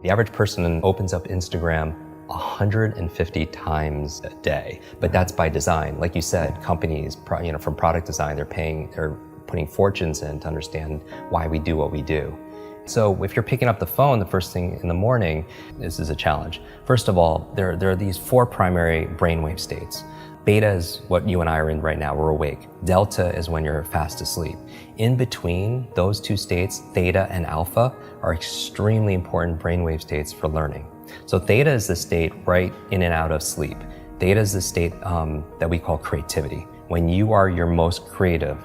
The average person opens up Instagram 150 times a day, but that's by design. Like you said, companies, from product design, they're putting fortunes in to understand why we do what we do. So if you're picking up the phone the first thing in the morning, this is a challenge. First of all, there are these 4 primary brainwave states. Beta is what you and I are in right now, we're awake. Delta is when you're fast asleep. In between those 2 states, theta and alpha, are extremely important brainwave states for learning. So theta is the state right in and out of sleep. Theta is the state that we call creativity. When you are your most creative,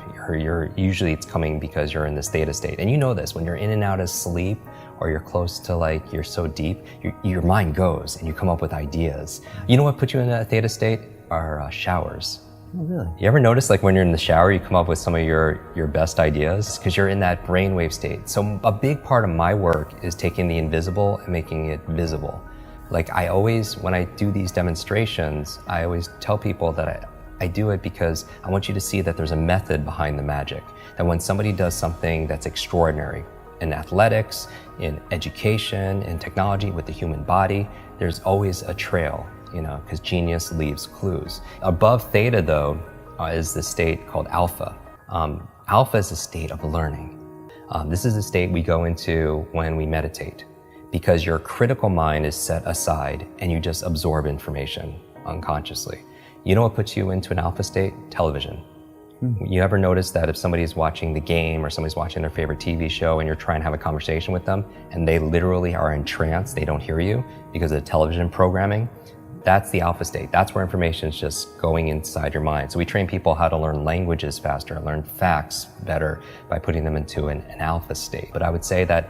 usually it's coming because you're in this theta state. And you know this, when you're in and out of sleep, or you're close to you're so deep, your mind goes and you come up with ideas. You know what puts you in that theta state? Are showers. Oh, really? You ever notice when you're in the shower, you come up with some of your best ideas? Because you're in that brainwave state. So a big part of my work is taking the invisible and making it visible. I always, when I do these demonstrations, I always tell people that I do it because I want you to see that there's a method behind the magic. That when somebody does something that's extraordinary, in athletics, in education, in technology, with the human body, there's always a trail, because genius leaves clues. Above theta, though, is the state called alpha. Alpha is a state of learning. This is the state we go into when we meditate, because your critical mind is set aside and you just absorb information unconsciously. You know what puts you into an alpha state? Television. You ever notice that if somebody's watching the game or somebody's watching their favorite TV show and you're trying to have a conversation with them and they literally are in trance, they don't hear you because of the television programming? That's the alpha state. That's where information is just going inside your mind. So we train people how to learn languages faster, learn facts better by putting them into an alpha state. But I would say that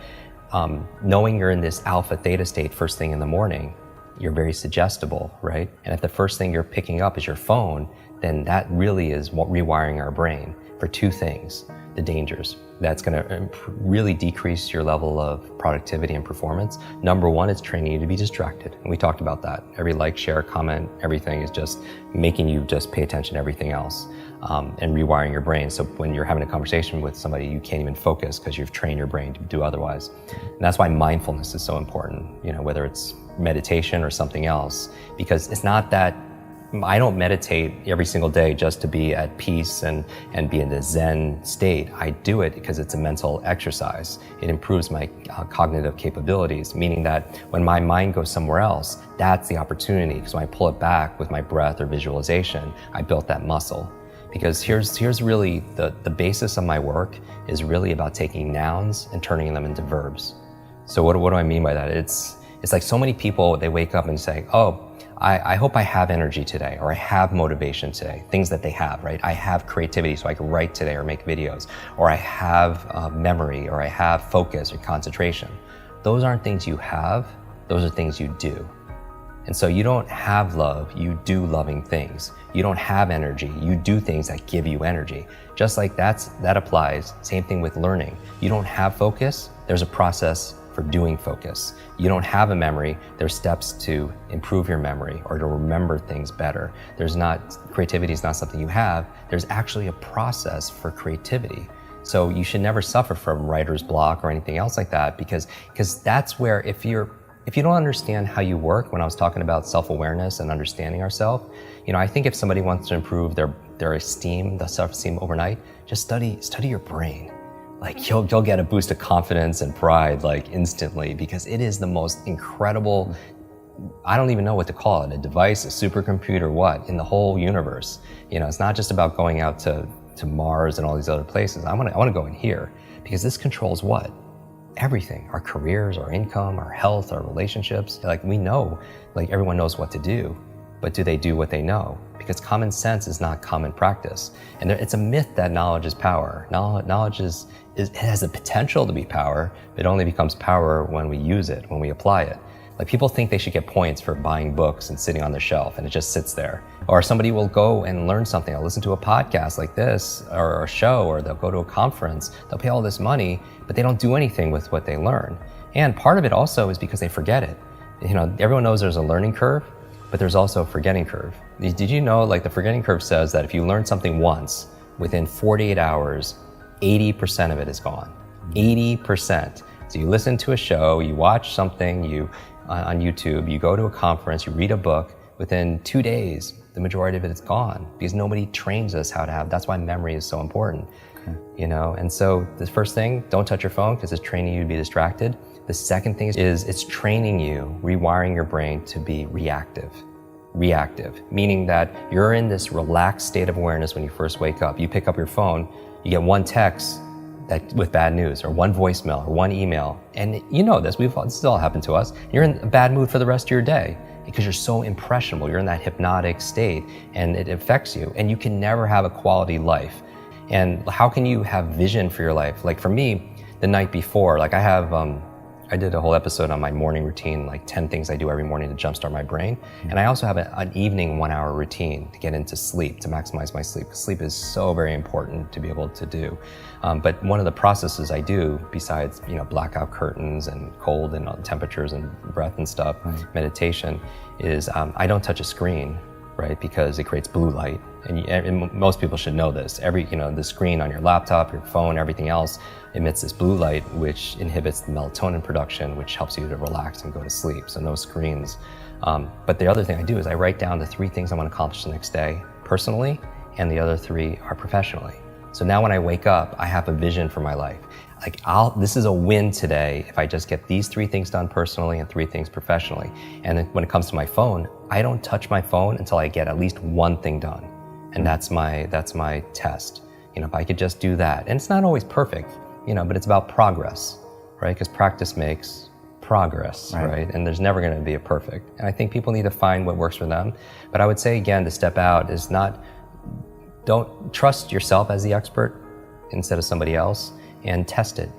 knowing you're in this alpha theta state first thing in the morning, you're very suggestible, right? And if the first thing you're picking up is your phone, then that really is rewiring our brain for 2 things. The dangers. That's gonna really decrease your level of productivity and performance. Number 1, it's training you to be distracted. And we talked about that. Every like, share, comment, everything is just making you just pay attention to everything else and rewiring your brain. So when you're having a conversation with somebody, you can't even focus because you've trained your brain to do otherwise. And that's why mindfulness is so important, whether it's meditation or something else, because it's not that I don't meditate every single day just to be at peace and be in the Zen state. I do it because it's a mental exercise. It improves my cognitive capabilities, meaning that when my mind goes somewhere else, that's the opportunity. Because when I pull it back with my breath or visualization, I built that muscle. Because here's really the basis of my work is really about taking nouns and turning them into verbs. So what do I mean by that? It's like so many people, they wake up and say, oh, I hope I have energy today, or I have motivation today, things that they have, right? I have creativity so I can write today or make videos, or I have memory, or I have focus or concentration. Those aren't things you have, those are things you do. And so you don't have love, you do loving things. You don't have energy, you do things that give you energy. Just like that applies, same thing with learning. You don't have focus, there's a process for doing focus. You don't have a memory, there's steps to improve your memory or to remember things better. Creativity is not something you have, there's actually a process for creativity. So you should never suffer from writer's block or anything else like that, because that's where if you don't understand how you work, when I was talking about self-awareness and understanding ourselves, I think if somebody wants to improve their esteem, the self-esteem overnight, just study your brain. You'll get a boost of confidence and pride instantly, because it is the most incredible, I don't even know what to call it, a device, a supercomputer, what, in the whole universe. It's not just about going out to Mars and all these other places. I want to go in here, because this controls what? Everything, our careers, our income, our health, our relationships. We know, everyone knows what to do, but do they do what they know? Because common sense is not common practice. And it's a myth that knowledge is power. Knowledge it has the potential to be power, but it only becomes power when we use it, when we apply it. People think they should get points for buying books and sitting on the shelf, and it just sits there. Or somebody will go and learn something. They'll listen to a podcast like this, or a show, or they'll go to a conference. They'll pay all this money, but they don't do anything with what they learn. And part of it also is because they forget it. Everyone knows there's a learning curve, but there's also a forgetting curve. Did you know, the forgetting curve says that if you learn something once, within 48 hours, 80% of it is gone. 80%. So you listen to a show, you watch something on YouTube, you go to a conference, you read a book, within 2 days, the majority of it is gone because nobody trains us how to have, that's why memory is so important. You know, and so the first thing, don't touch your phone because it's training you to be distracted. The second thing is it's training you, rewiring your brain to be reactive. Reactive, meaning that you're in this relaxed state of awareness when you first wake up. You pick up your phone, you get one text with bad news, or one voicemail, or one email, and you know this has all happened to us. You're in a bad mood for the rest of your day because you're so impressionable. You're in that hypnotic state, and it affects you, and you can never have a quality life. And how can you have vision for your life? Like for me, the night before, like I did a whole episode on my morning routine, like 10 things I do every morning to jumpstart my brain. And I also have an evening 1 hour routine to get into sleep, to maximize my sleep. Sleep is so very important to be able to do. But one of the processes I do, besides blackout curtains and cold and temperatures and breath and stuff, meditation, is I don't touch a screen, right? Because it creates blue light. And most people should know this. The screen on your laptop, your phone, everything else emits this blue light, which inhibits the melatonin production, which helps you to relax and go to sleep. So no screens. But the other thing I do is I write down the 3 things I want to accomplish the next day personally, and the other 3 are professionally. So now when I wake up, I have a vision for my life. Like this is a win today if I just get these 3 things done personally and 3 things professionally. And then when it comes to my phone, I don't touch my phone until I get at least 1 thing done. And that's my test. If I could just do that. And it's not always perfect, but it's about progress, right? Because practice makes progress, right? And there's never going to be a perfect. And I think people need to find what works for them. But I would say again, to step out is don't trust yourself as the expert instead of somebody else, and test it.